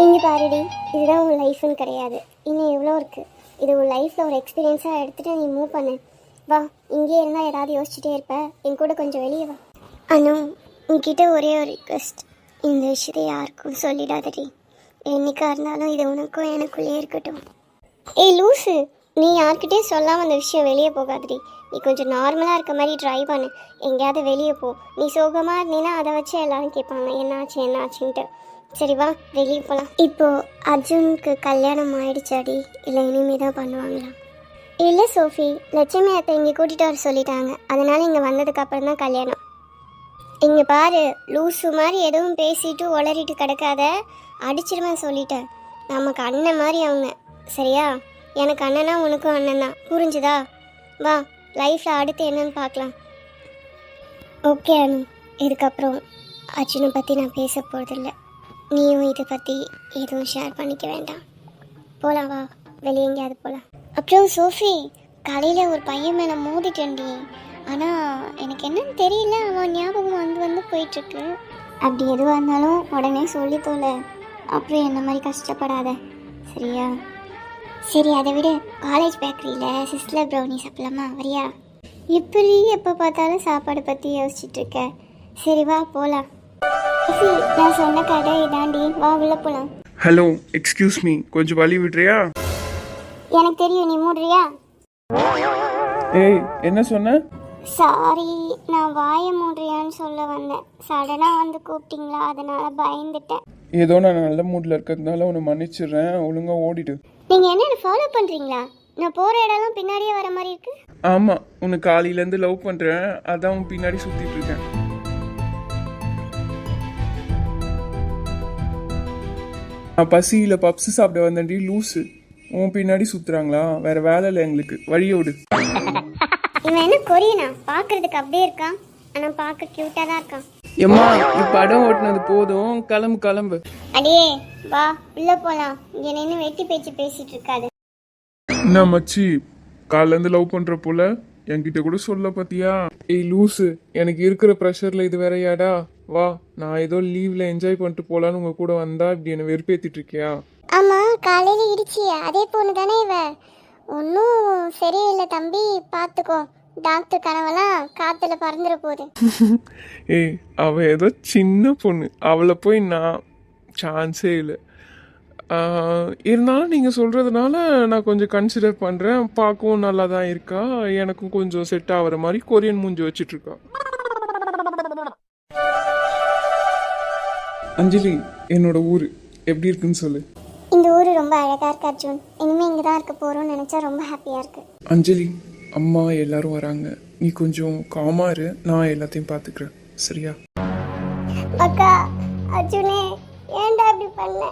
இங்கே பாருடி, இதுதான் உன் லைஃப்னு கிடையாது. இன்னும் எவ்வளோ இருக்குது. இது உன் லைஃப்பில் ஒரு எக்ஸ்பீரியன்ஸாக எடுத்துகிட்டு நீ மூவ் பண்ணு. வா, இங்கே இருந்தால் ஏதாவது யோசிச்சுட்டே இருப்ப. என் கூட கொஞ்சம் வெளியே வா. அனு, உன்கிட்ட ஒரே ஒரு ரிக்வெஸ்ட். இந்த விஷயத்தை யாருக்கும் சொல்லிடாதடி. என்னைக்கா இருந்தாலும் இது உனக்கும் எனக்குள்ளேயே இருக்கட்டும். ஏய் லூஸு, நீ யார்கிட்டயும் சொல்லாமல் அந்த விஷயம் வெளியே போகாதடி. நீ கொஞ்சம் நார்மலாக இருக்க மாதிரி ட்ரை பண்ணு. எங்கேயாவது வெளியே போ. நீ சோகமாக இருந்தீன்னா அதை வச்சு எல்லாரும் கேட்பாங்க என்னாச்சு என்னாச்சுன்ட்டு. சரி வா, வெளியே போகலாம். இப்போது அர்ஜுனுக்கு கல்யாணம் ஆயிடுச்சாடி, இல்லை இனிமே தான் பண்ணுவாங்களா? இல்லை சோஃபி, லட்சுமி அத்தை இங்கே கூட்டிகிட்டு வர சொல்லிட்டாங்க. அதனால் இங்கே வந்ததுக்கப்புறம் தான் கல்யாணம். இங்கே பாரு, லூஸு மாதிரி எதுவும் பேசிட்டு உளறிட்டு கிடக்காத. அடிச்சிருவேன் சொல்லிட்டேன். நமக்கு அண்ணன் மாதிரி அவங்க, சரியா? எனக்கு அண்ணனா உனக்கும் அண்ணன் தான், புரிஞ்சுதா? வா, லைஃப்பில் அடுத்து என்னன்னு பார்க்கலாம். ஓகே அனு, இதுக்கப்புறம் அர்ஜுனை பற்றி நான் பேச போகிறதில்ல. நீயும் இதை பற்றி எதுவும் ஷேர் பண்ணிக்க வேண்டாம். போகலாம் வா, வெளியே எங்கேயாவது போகலாம். அப்புறம் சோஃபி, காலையில் ஒரு பையன் மேலே மோதிட்டேன்டி. ஆனால் எனக்கு என்னன்னு தெரியல, அவன் ஞாபகம் வந்து போயிட்டுருக்கு. அப்படி எதுவாக இருந்தாலும் உடனே சொல்லி தோல. அப்புறம் என்ன மாதிரி கஷ்டப்படாத, சரியா? சரி, அதை விட காலேஜ் பேக்கரியில் சிஸ்லர் ப்ரௌனி சாப்பிடலாமா? வரியா? இப்படி எப்போ பார்த்தாலும் சாப்பாடு பற்றி யோசிச்சுட்டு இருக்க. சரி வா போகலாம். நான் சொன்ன கடை இதாண்டி, வா உள்ள போகலாம். ஹலோ, எக்ஸ்கியூஸ் மீ, கொஞ்சம் வழி விடுறியா? எனக்கு தெரியும், நீ மூடுறியா? ஏய், என்ன சொன்ன? சாரி, நான் வாயை மூடுறியான்னு சொல்ல வந்தேன். சடனாக வந்து கூப்பிட்டீங்களா, அதனால பயந்துட்டேன். ஏதோ நான் நல்ல மூடில் இருக்கிறதுனால உன்னை மன்னிச்சிடுறேன். ஒழுங்காக ஓடிடு. நீங்கள் என்ன ஃபாலோ பண்ணுறீங்களா? நான் போகிற இடம்லாம் பின்னாடியே வர மாதிரி இருக்கு. ஆமாம், உன்னை காலையிலேருந்து லவ் பண்ணுறேன், அதான் உன் பின்னாடி சுற்றிட்டு இருக்கேன். நான் பசியில் பப்ஸு சாப்பிட வந்தேன்டி லூஸு. உன் பின்னாடி சுற்றுறாங்களா? வேற வேலை இல்லை எங்களுக்கு, வழியை விடு. இவன் என்ன கொரியனா? பார்க்கறதுக்கு அப்படியே இருக்கான், ஆனால் பார்க்க க்யூட்டாக தான் இருக்கான். எம்மா, நீ படம் ஓட்டுனது போதும், கிளம்பு கிளம்பு. அடியே வா, உள்ளே போகலாம். இங்கே நின்று வெட்டி பேச்சு பேசிட்டு இருக்காது. என்ன மச்சி, காலையிலேருந்து லவ் பண்ணுற போல என்கிட்ட கூட சொல்ல பார்த்தியா? ஏய் லூஸு, எனக்கு இருக்கிற ப்ரெஷரில் இது வேறையாடா? வா, நான் ஏதோ லீவில் என்ஜாய் பண்ணிட்டு போகலான்னு உங்கள் கூட வந்தா இப்படி என்னை வெறுப்பேற்றிட்டு இருக்கியா? ஆமாம், காலையில் இடிச்சியே அதே பொண்ணு தானே இவ? ஒன்றும் சரியில்லை தம்பி, பார்த்துக்கோ. டாக்டர் கனவெல்லாம் காற்றுல பறந்துட போகுது. ஏய், அவள் ஏதோ சின்ன பொண்ணு, அவளை போய் நான் சான்ஸே இல்லை. இருந்தாலும் நீங்கள் சொல்கிறதுனால நான் கொஞ்சம் கன்சிடர் பண்ணுறேன். பார்க்கவும் நல்லா தான் இருக்கா, எனக்கும் கொஞ்சம் செட் ஆகிற மாதிரி கொரியன் மூஞ்சி வச்சிட்ருக்கா. அஞ்சலி, என்னோட ஊர் எப்படி இருக்குன்னு சொல்லு. இந்த ஊர் ரொம்ப அழகாக இருக்கு அர்ஜுன். இனிமேல் இங்கே தான் இருக்க போகிறோம்னு நினச்சா ரொம்ப ஹாப்பியாக இருக்கு. அஞ்சலி, அம்மா எல்லாரும் வராங்க, நீ கொஞ்சம் காமா இரு, நான் எல்லாத்தையும் பார்த்துக்கிறேன், சரியா? அக்கா, அர்ஜுனே ஏன்டா இப்படி பண்ண?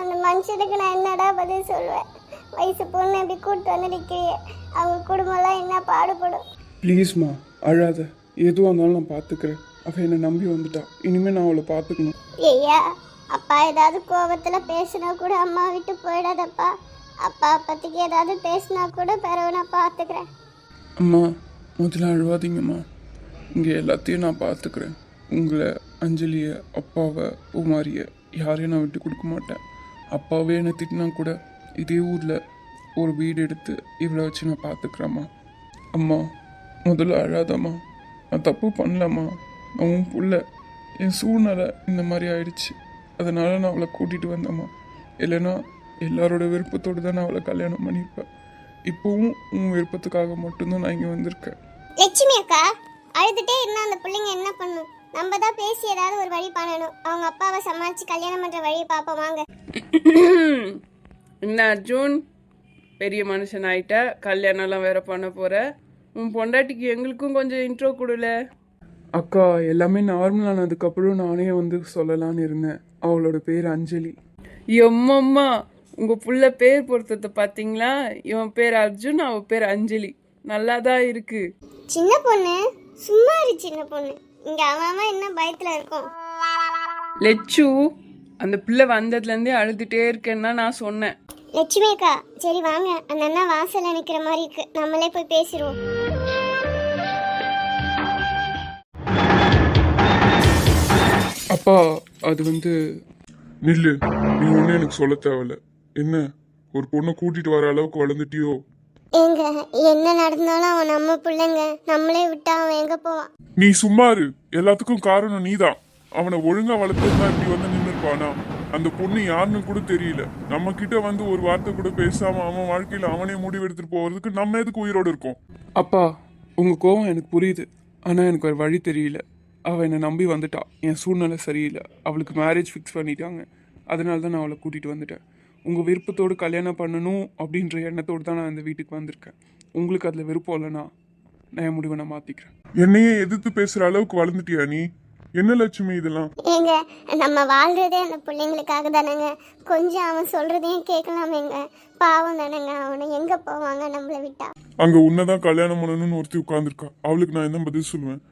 அந்த மனுஷனுக்கு நான் என்னடா பதில் சொல்லுவேன்? வயசு பொண்ணு எப்படி கூப்பிட்டு வந்து நிற்கிறியே, அவங்க குடும்பம்லாம் என்ன பாடுபடும்? ப்ளீஸ்மா அழாத, எதுவாக இருந்தாலும் நான் பார்த்துக்கிறேன். அவள் என்னை நம்பி வந்துட்டா, இனிமேல் நான் அவளை பார்த்துக்கணும். ஐயா, அப்பா ஏதாவது கோபத்தில் பேசினா கூட அம்மா விட்டு போயிடாதப்பா. அப்பா பற்றிக்கு ஏதாவது பேசினா கூட பிறகு நான் பார்த்துக்கிறேன். அம்மா, முதல்ல அழுவாதீங்கம்மா, இங்கே எல்லாத்தையும் நான் பார்த்துக்கிறேன். உங்களை, அஞ்சலியை, அப்பாவை, உமாரியை யாரையும் நான் விட்டு கொடுக்க மாட்டேன். அப்பாவே என்னை திட்டினா கூட இதே ஊரில் ஒரு வீடு எடுத்து இவ்வளோ வச்சு நான் பார்த்துக்கிறேம்மா. அம்மா, முதல்ல அழாதம்மா, நான் தப்பு பண்ணலம்மா. நான் உன் புள்ள, என் சூழ்நிலை இந்த மாதிரி ஆயிடுச்சு, அதனால் நான் அவளை கூட்டிகிட்டு வந்தேம்மா. இல்லைன்னா எல்லாரோட விருப்பத்தோடு தான் நான் அவளை கல்யாணம் பண்ணியிருப்பேன். இப்போவும் உன் விருப்பத்துக்காக மட்டும்தான் நான் இங்கே வந்திருக்கேன். லட்சுமி அக்கா, அழுதுகிட்டே இருந்தால் அந்த பிள்ளைங்க என்ன பண்ணும்? நம்ம தான் பேசி ஏதாவது ஒரு வழி பண்ணணும். அவங்க அப்பாவை சமாளித்து கல்யாணம் பண்ணுற வழியை பார்ப்போம் வாங்க. என்ன அர்ஜுன், பெரிய மனுஷன் ஆயிட்ட, கல்யாணம்லாம் வேற பண்ண போற? உன் பொண்டாட்டிக்கு எங்களுக்கும் கொஞ்சம் இன்ட்ரோ கொடுல. அக்கா, எல்லாமே நார்மல் ஆனதுக்கப்புறம் நானே வந்து சொல்லலான்னு இருந்தேன். அவளோட பேர் அஞ்சலி. எம்மம்மா, உங்க புள்ள பேர் பொருத்தத்தை பார்த்தீங்களா? இவன் பேர் அர்ஜுன், அவ பேர் அஞ்சலி. நல்லா தான் இருக்கு. சின்ன பொண்ணு சும்மா இரு. சின்ன பொண்ணு இங்கே அவன் என்ன பயத்தில் இருக்கும்? லெச்சு, அந்த பிள்ளை வந்ததுலேருந்தே அழுதுகிட்டே இருக்கேன்னா நான் சொன்னேன். லட்சுமி அக்கா, சரி வாங்க, அந்த அண்ணா வாசல்ல நிற்கிற மாதிரி இருக்கு, நம்மளே போய் பேசிடுவோம். அப்பா, அது வந்து நில்லு, நீ ஒண்ணு எனக்கு சொல்ல தேவையில்ல. என்ன, ஒரு பொண்ணை கூட்டிட்டு வர அளவுக்கு வளர்ந்துட்டியோ? ஏங்க என்ன நடந்தாலும் அவன் நம்ம பிள்ளைங்க, நம்மளே விட்டா அவன் எங்க போவான்? நீ சும்மா இரு. எல்லாத்துக்கும் காரணம் நீதான். அவனை ஒழுங்கா வளர்த்துருந்தா இப்படி வந்து நின்று இருப்பானா? அந்த பொண்ணு யாருன்னு கூட தெரியல. நம்ம கிட்ட வந்து ஒரு வார்த்தை கூட பேசாம அவன் வாழ்க்கையில அவனே முடிவு எடுத்துட்டு போறதுக்கு நம்ம எதுக்கு உயிரோடு இருக்கோம்? அப்பா, உங்க கோவம் எனக்கு புரியுது. ஆனா எனக்கு ஒரு வழி தெரியல. அவ என்னை நம்பி வந்துட்டா. என் சூழ்நிலை சரியில்லை. அவளுக்கு மேரேஜ் ஃபிக்ஸ் பண்ணிட்டாங்க. அதனால தான் நான் அவளை கூட்டிட்டு வந்துட்டேன். உங்க விருப்பத்தோடு கல்யாணம் பண்ணணும் அப்படின்ற எண்ணத்தோடு தான் நான் இந்த வீட்டுக்கு வந்திருக்கேன். உங்களுக்கு அதுல விருப்பம் இல்லைன்னா நான் என் முடிவை நான் மாத்திக்கிறேன். என்னையே எதிர்த்து பேசுற அளவுக்கு வளர்ந்துட்டியா நீ? என்ன லட்சுமி இதெல்லாம்? ஏங்க நம்ம வாழ்றதே அந்த பிள்ளைங்களுக்காக தானேங்க. கொஞ்சம் அவன் சொல்றதையும் கேட்கலாமேங்க. பாவம் தானேங்க, அவனை எங்க போவாங்க நம்மளை விட்டா? அங்க உன்னதான் கல்யாணம் பண்ணணும்னு ஒருத்தி உட்கார்ந்துருக்கா. அவளுக்கு நான் என்ன பதில் சொல்லுவேன்?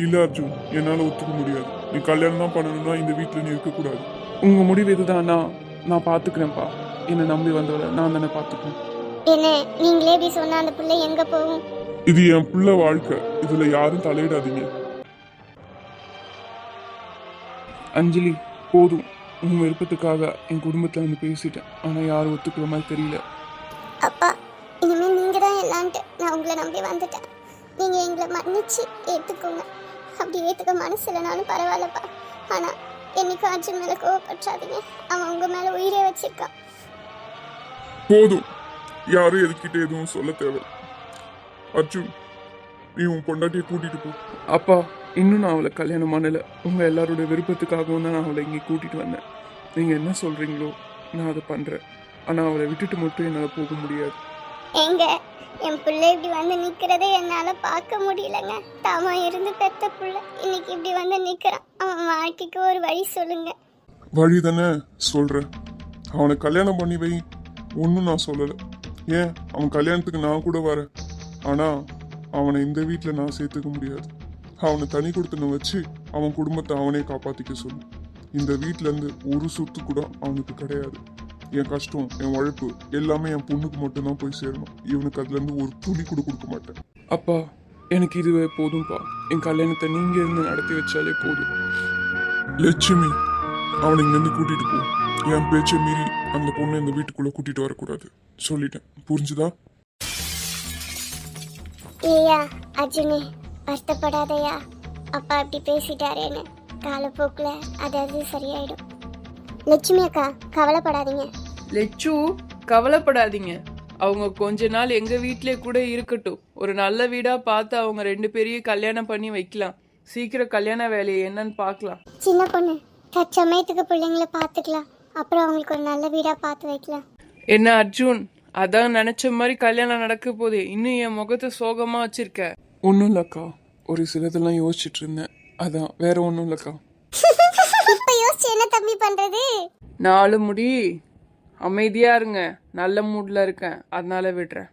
இல்ல அர்ஜுன், என்னால ஒத்துக்க முடியாது. நீ கல்யாணம் தான் பண்ணணும்னா இந்த வீட்டுல நீ இருக்க கூடாது. உங்க முடிவு இதுதானா? நான் பாத்துக்கிறேன்ப்பா. என்னை நம்பி வந்தவளை நான் தானே பாத்துக்கிறேன். என்ன நீங்களே இப்படி சொன்னா அந்த பிள்ளை எங்க போகும்? இது என் புள்ள வாழ்க்கை. இதுல யாரும் தலையிடாதீங்க. அஞ்சலி, போதும். உங்க விருப்பத்துக்காக என் குடும்பத்துல வந்து பேசிட்டேன். ஆனா யாரும் ஒத்துக்கிற மாதிரி தெரியல. அப்பா, இனிமேல் நீங்க தான் எல்லான்ட்டு நான் உங்களை நம்பி வந்துட்டேன். நீங்க எங்களை மன்னிச்சு ஏத்துக்கோங்க. அப்படி ஏத்துக்க மனசு இல்லைனாலும் பரவாயில்லப்பா. ஆனா என்னைக்கும் அர்ஜுன் மேல கோவப்பற்றாதீங்க. அவன் உங்க மேல உயிரே வச்சிருக்கான். போதும், யாரும் எதுக்கிட்ட எதுவும் சொல்ல தேவை. அர்ஜுன், நீ உன் பொண்டாட்டியை கூட்டிட்டு போ. அப்பா, இன்னும் நான் அவளை கல்யாணம் பண்ணல. உங்க எல்லாரோட விருப்பத்துக்காகவும் தான் நான் அவளை இங்கே கூட்டிட்டு வந்தேன். நீங்க என்ன சொல்றீங்களோ நான் அதை பண்றேன். ஆனா அவளை விட்டுட்டு மட்டும் என்னால போக முடியாது. எங்க என் பிள்ளை இப்படி வந்து நிக்கிறதே என்னால பார்க்க முடியலங்க. தாமா இருந்து பெத்த புள்ள இன்னைக்கு இப்படி வந்து நிக்கிறான். அவன் வாழ்க்கைக்கு ஒரு வழி சொல்லுங்க. வழி தானே சொல்றேன். அவனை கல்யாணம் பண்ணி வை. ஒன்றும் நான் சொல்லலை. ஏன், அவன் கல்யாணத்துக்கு நான் கூட வரேன். ஆனா அவனை இந்த வீட்டில் நான் சேர்த்துக்க முடியாது. அவனை தனி கொடுத்தன வச்சு அவன் குடும்பத்தை அவனே காப்பாத்திக்க சொல்லு. இந்த வீட்ல இருந்து ஒரு சொத்து கூட அவனுக்கு கிடையாது. என் கஷ்டம், என் உழைப்பு எல்லாமே என் பொண்ணுக்கு மட்டும்தான் போய் சேரணும். இவனுக்கு அதுல இருந்து ஒரு துளி கூட கொடுக்க மாட்டேன். அப்பா, எனக்கு இதுவே போதும்பா. என் கல்யாணத்தை நீங்க இருந்து நடத்தி வச்சாலே போதும். லட்சுமி, அவனை இங்க இருந்து கூட்டிட்டு போ. என் பேச்சை மீறி அந்த பொண்ணை இந்த வீட்டுக்குள்ள கூட்டிட்டு வரக்கூடாது. சொல்லிட்டேன், புரிஞ்சுதா? ஏயா அர்ஜுனே, வருத்தப்படாதயா. அப்பா இப்படி பேசிட்டாரேன்னு காலப்போக்குல அது சரியாயிடும். லட்சுமி அக்கா, கவலைப்படாதீங்க. லெச்சு, கவலைப்படாதீங்க. அவங்க கொஞ்ச நாள் எங்க வீட்டிலே கூட இருக்கட்டும். ஒரு நல்ல வீடா பார்த்து அவங்க 2 பேரையும் கல்யாணம் பண்ணி வைக்கலாம். சீக்கிரம் கல்யாண வேலையை என்னன்னு பார்க்கலாம். சின்ன பொண்ணு, தற்சமயத்துக்கு பிள்ளைங்களை பார்த்துக்கலாம். அப்புறம் அவங்களுக்கு ஒரு நல்ல வீடா பார்த்து வைக்கலாம். என்ன அர்ஜுன், அதான் நினைச்ச மாதிரி கல்யாணம் நடக்க போதே. இன்னும் என் முகத்தை சோகமா வச்சிருக்க. ஒன்றும் இல்லக்கா, ஒரு சிலதெல்லாம் யோசிச்சுட்டு இருந்தேன். அதான், வேற ஒன்றும் இல்லக்கா. இப்ப யோசிச்சு என்ன தம்பி பண்றது? 4 முடி அமைதியா இருங்க. நல்ல மூட்ல இருக்கேன், அதனால விடுறேன்.